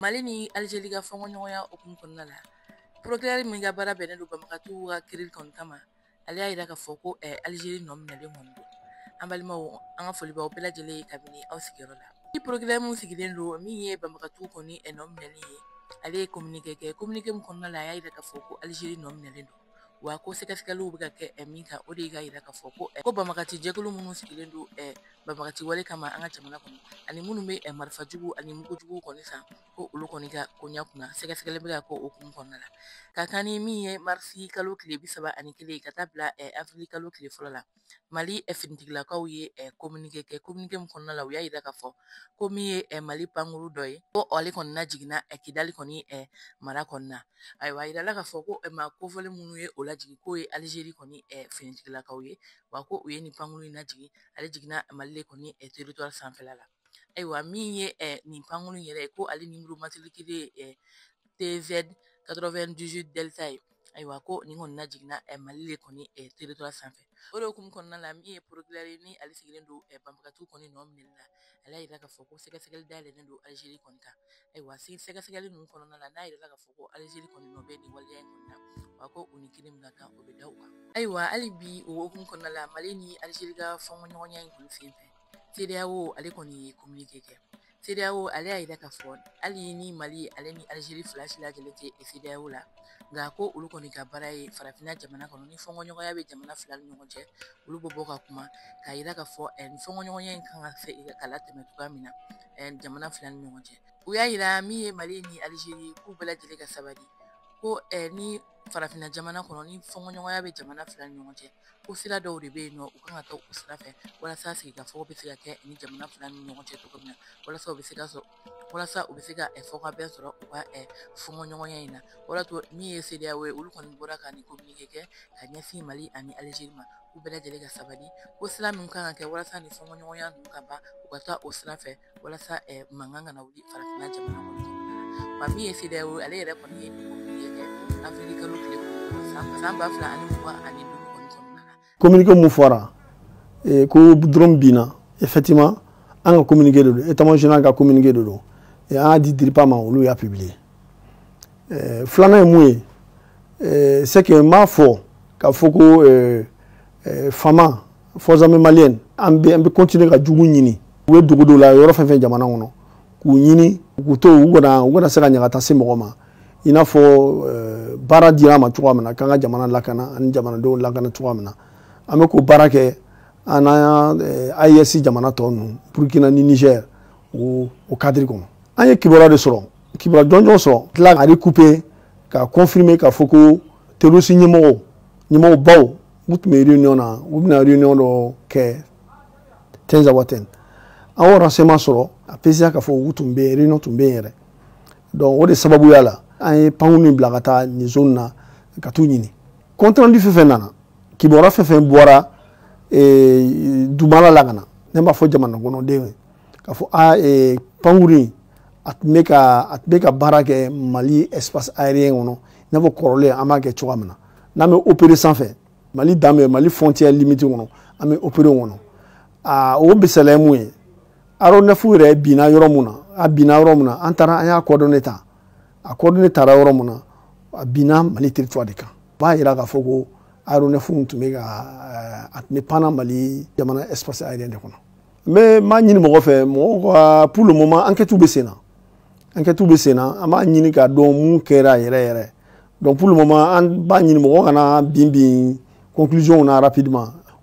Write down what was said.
Mali ni Algérie ka fɔɲɔgɔnya hokumu kɔnɔna la procureur min ka baara bɛnnen don banbagatuw ka kiiri kɔni kama ale y'a yira k'a fɔ ko Algérie nɔ minɛlen kɔni don an balimaw an ka foli b'aw bɛɛ lajɛlen ye kabini aw sigiyɔrɔ la ni procureur mun sigilen don min ye banbagatuw kɔni nɔ minɛlen ye ale ye communiqué kɛ communiqué min kɔnɔna la a y'a yira k'a fɔ ko Algérie nɔ minɛlen don wa ko sɛgɛsɛgɛliw bɛ ka kɛ min kan o de y'a yira k'a fɔ ko banbagati jɛkulu minnu sigilen don banbagati wale kama an ka jamana kɔnɔ ani minnu bɛ marifajugu ani mugujugu kɔni san ko olu kɔni ka koɲa kunna sɛgɛsɛgɛli bɛ ka kɛ o hukumu kɔnɔna la ka kan ni min ye marisi kalo tile 31 ka taa bila avril kalo tile fɔlɔ la mali finitigilakaw ye communiqué kɛ communiqué min kɔnɔna la u y'a yira k'a fɔ ko min ye mali pankuru dɔ ye ko ale kɔni najiginna kidali kɔni mara kɔnɔna ayiwa a yirala k'a fɔ ko ma kofɔli minnu ye o lajigi k'o ye Algérie kɔni finitigilakaw ye wa ko u ye nin pankuru in lajigi ale jiginna mali le kɔni territoire sanfɛla la ayiwa min ye nin pankuru yɛrɛ ye ko ale ni matriculé TZ 98 delta ye ayiwa ko nin kɔni najiginna mali le kɔni territoire sanfɛ o de hukumu kɔnɔna la min ye procureur ye ni ale sigilen don banbagatu kɔni nɔ minɛli la ale y'a yira k'a fɔ ko sɛgɛsɛgɛli dayɛlɛlen don Algérie kɔni kan ayiwa sɛgɛsɛgɛli ninnu kɔnɔna la n'a yirala k'a fɔ ko Algérie kɔni nɔ bɛ nin waleya in kɔnɔna wa ko u ni kiiri min ka kan o bɛ da u kan ayiwa hali bi o hukumu kɔnɔna la mali ni Algérie ka fɔɲɔgɔnya in kɔni sen fɛ CEDEAO ale kɔni ye communiqué kɛ CEDEAO ale y'a yira k'a fɔ hali ni mali ale ni Algérie fila si lajɛlen tɛ CEDEAO la nka ko olu kɔni ka baara ye farafinna jamana kɔnɔ ni fɔɲɔgɔnya bɛ jamana fila ni ɲɔgɔn cɛ olu bɛ bɔ ka kuma k'a yira k'a fɔ nin fɔɲɔgɔnya in kan ka fɛ ka latɛmɛ cogoya min na jamana fila ni ɲɔgɔn cɛ u y'a yira min ye mali ni Algérie k'u bɛɛ lajɛlen ka sabali ko ni farafinna jamana kɔnɔ ni fɔɲɔgɔnya bɛ jamana fila ni ɲɔgɔn cɛ ko sira dɔw de bɛ yen nɔ u kan ka taa o sira fɛ walasa sigikafɔ bɛ se ka kɛ ni jamana fila ni ɲɔgɔn cɛ cogo min na walasa u bɛ se ka fɔ ka bɛn sɔrɔ u ka fɔɲɔgɔnya in na o de to min ye CEDEAO ye olu kɔni bɔra ka nin communiqué kɛ ka ɲɛsin mali ani Algérie ma k'u bɛɛ lajɛlen ka sabali ko sira min kan ka kɛ walasa ni fɔɲɔgɔnya ninnu ka ban u ka taa o sira fɛ walasa mankan kana wuli farafinna jamana kɔnɔ kɔnɔna la wa min ye CEDEAO ale yɛrɛ kɔni ye nin communiqué kɛ avril kalo tile san 2022 communiqué mun fɔra ko drone binna effectivement an ka communiqué de don état général ka communiqué de don an y'a di DIRPA ma olu y'a publié filanan ye mun ye c'est que n b'a fɔ k'a fɔ ko fama forces armées maliennes an bɛ continuer ka jugu ɲini u ye dugu dɔw la yɔrɔ fɛn fɛn jamana kɔnɔ k'u ɲini k'u to u kana se ka ɲagata se mɔgɔ ma i n'a fɔ baara dira ma cogoya min na k'an ka jamana lakana ani jamanadenw lakana cogoya min na an bɛ k'o baara kɛ an n'an AES jamana tɔw ninnu Burkina ni Niger o cadre kɔnɔ an ye kibaruya de sɔrɔ kibaruya jɔnjɔn sɔrɔ tila ka recouper ka confirmer k'a fɔ ko terroriste ɲɛmɔgɔ baw u tun bɛ réunion na u bɛna réunion dɔ kɛ Tinzawatène an y'o renseignement sɔrɔ a pesiya k'a fɔ u tun bɛ yen réunion tun bɛ yen yɛrɛ donc o de sababuya la an ye pankuru in bila ka taa nin zone na ka t'u ɲini compte rendu fɛn fɛn nana kibaruya fɛn fɛn bɔra dugumala la ka na ne b'a fɔ jamana kɔnɔdenw ye k'a fɔ pankuru in a tun bɛ ka baara kɛ mali espace aérien kɔnɔ i n'a fɔ kɔrɔlen an b'a kɛ cogoya min na n'an bɛ opérer sanfɛ mali dan bɛ mali frontière limite kɔnɔ an bɛ opérer o kɔnɔ o misaliya ye mun ye aéronef yɛrɛ binna yɔrɔ mun na a binna yɔrɔ mun na an taara an y'a coordonné ta a coordonné taara yɔrɔ mun na a binna mali territoire de kan o b'a yira k'a fɔ ko aéronef tun bɛ a tun bɛ panna mali jamana espace aérien de kɔnɔ n b'a ɲini mɔgɔ fɛ mɔgɔw ka pour le moment enquête bɛ sen na an b'a ɲini k'a dɔn mun kɛra yɛrɛ donc pour le moment an b'a ɲini mɔgɔ kana bin conclusion na rapidement